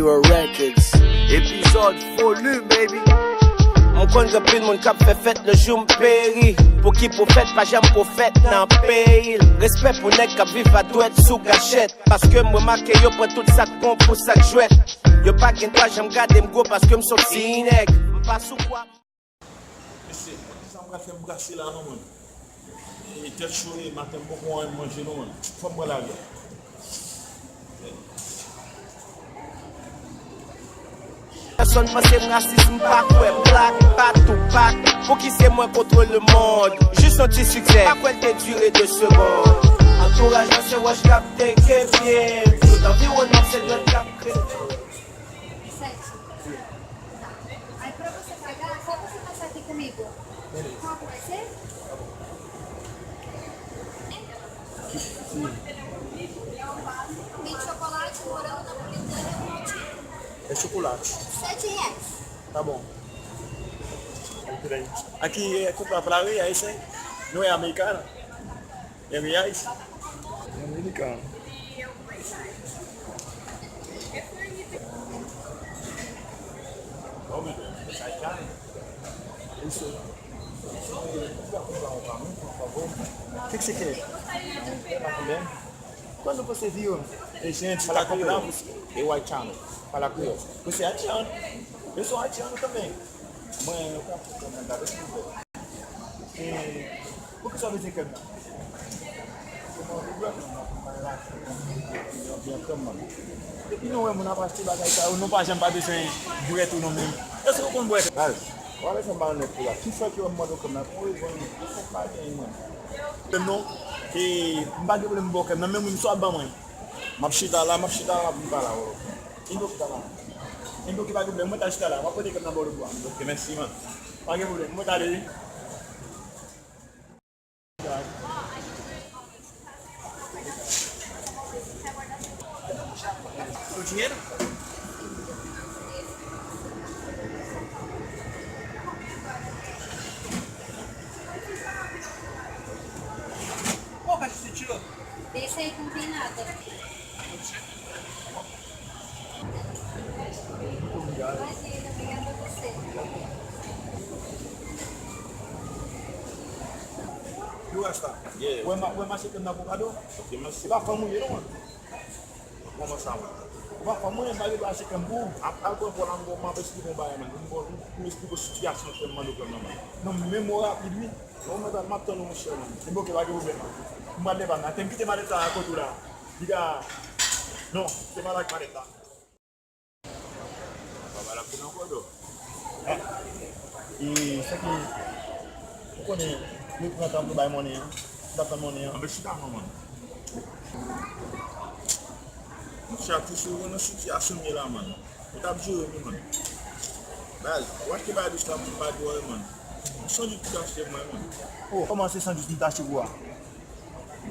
Hero Records. Épisode volume, baby. Mon kon gapil mon kap fait fête le jour m'péri. Pour qui prophète, pas jamais prophète dans pays. Respect pour nèg kap viv à douette sous gâchette. Parce que moi marqué yo prend tout ça con pour ça jouette. Yo pas qu'un toi j'aime garder m'go parce que m'sot si nèg. M'pas sous quoi. Monsieur, ça m'a fait me brasser là non man. Et tel chaud et matin beaucoup on manger non man. Faut me la vie. Personne pense racisme pas quoi black pas tout pack pour qui c'est moi contre le monde juste un petit succès pas quoi te durer 2 secondes entourage c'est moi je capte que bien tout environnement c'est de capter. Aí pra você pagar, só você passar aqui comigo. Qual que vai ser? Mint chocolate, morango napolitano e maltinho. É chocolate. R$7. Tá bom. Aqui é comprar pra reais, hein? Não é americana? É reais? É americano. Isso. O que você quer? Quando você viu gente falar com eu haitiano, falar com eu. Você é haitiano? Eu sou haitiano também. Mãe, eu quero comentar isso com você. Por que só me dizer que não? E não é uma parte da gaita, eu não posso chamar de sem direto no mesmo. Eu sou com boa. Olha essa banda aqui lá. Que foi que eu mando com na coisa, eu sou pai mano. Não, e bagulho problema boca, na mesmo só ba mãe. Mapshida lá para lá. Indo que tá lá. Indo que vai problema, muita está lá. Vai poder que na boa boa. Ok, merci mano. Bagulho problema, muita ali. O dinheiro? Qual que você tirou? Esse aí não tem nada. Imagina, obrigada a você. You está? Yeah. When my chicken avocado? Okay, mas vai para mulher não? Vamos sama. Vai para mulher vai para chicken bu. Apa ko ko lango ma ba ci ko baye man. Ko mi explico situation que mando ko non. Non mémoire lui. On me da matto no monsieur. E bo che va che problema. Ma le banga tem que ter maleta a cultura. Diga non, te mala maleta. Baba la kuna ko do. E isso aqui ko ne ni ko ta ko baye money. Da money. Am be chita mano. Chaque jour, on a situation là, man. On a besoin de man. Base,我acho que vai buscar um pai do homem, mano. Só de tudo acho que é mais, mano. Oh, como você sente de taxa boa?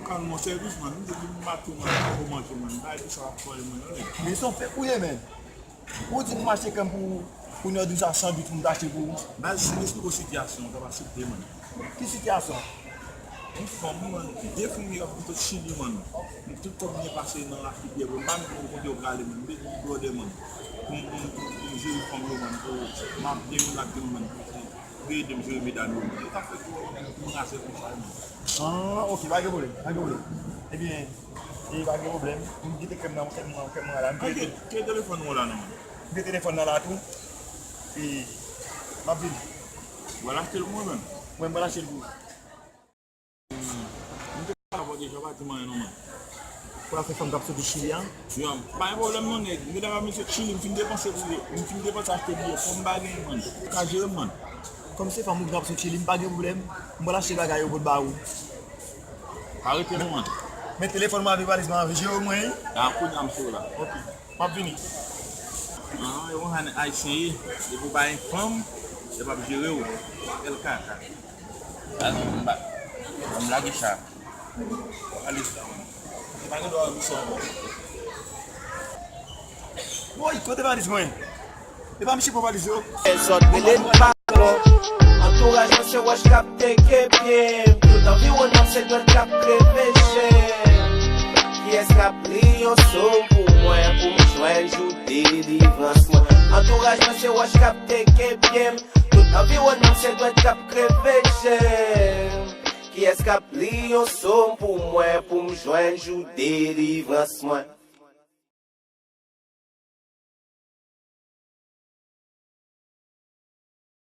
Quand mon service, man, nous devons mater, man, pour manger, man. Vai deixar a fora, man. Mais ils sont fait couiller, man. Où tu marches comme pour nous dire ça, du tout, d'acheter pour. Base, c'est une situation, on va citer, man. Que situation? Une femme, man, deux filles qui sont Chili, man. Tout comme il est passé dans l'Afrique, man, pour qu'on regarde, man, des gros man. Pour jouer comme le man, pour m'appeler la gueule, man. Pour aider me jouer médaille, man. Tout à fait, pour m'asser pour ça, man. Ah, ok, pas de problème, pas de problème. Eh bien, il n'y a pas de problème. Vous me dites que je vais quel téléphone là, non? Le téléphone là, tout. Et ma ville. Voilà, c'est le moment, man. Oui, voilà, c'est le bout. Pour la faire d'absolu du Chili, hein? Oui, pas un problème, non. Mais d'abord, monsieur Chili, je me dépense acheter des billets comme baguette, man. Cagé, man. Comme c'est famille qui d'absolu Chili, pas de problème. Je vais lâcher la gaille au bout de barou. Arrêtez-le, man. Mais téléphone m'a dévalé, j'ai au moins. Ah, pour nous, là. Ok. Pas venu. Ah, il y a un haïtien, il faut pas une femme, il va gérer où? Elle caca. Ah, non, bah. On l'a dit ça. Allez, ça. Oui, côté valise, moi. Et pas monsieur pour valise. Les autres, mais les pas. Entourage, c'est moi je capte que bien. Tout environnement, c'est notre cap péché. Qui est-ce qui a pris un saut pour moi, pour me joindre, je entourage, moi c'est wash cap teke bien. Tout environnement c'est doit cap crever j'aime. Qui escape li yon somme pour moi, pour me joindre, jou délivrance moi.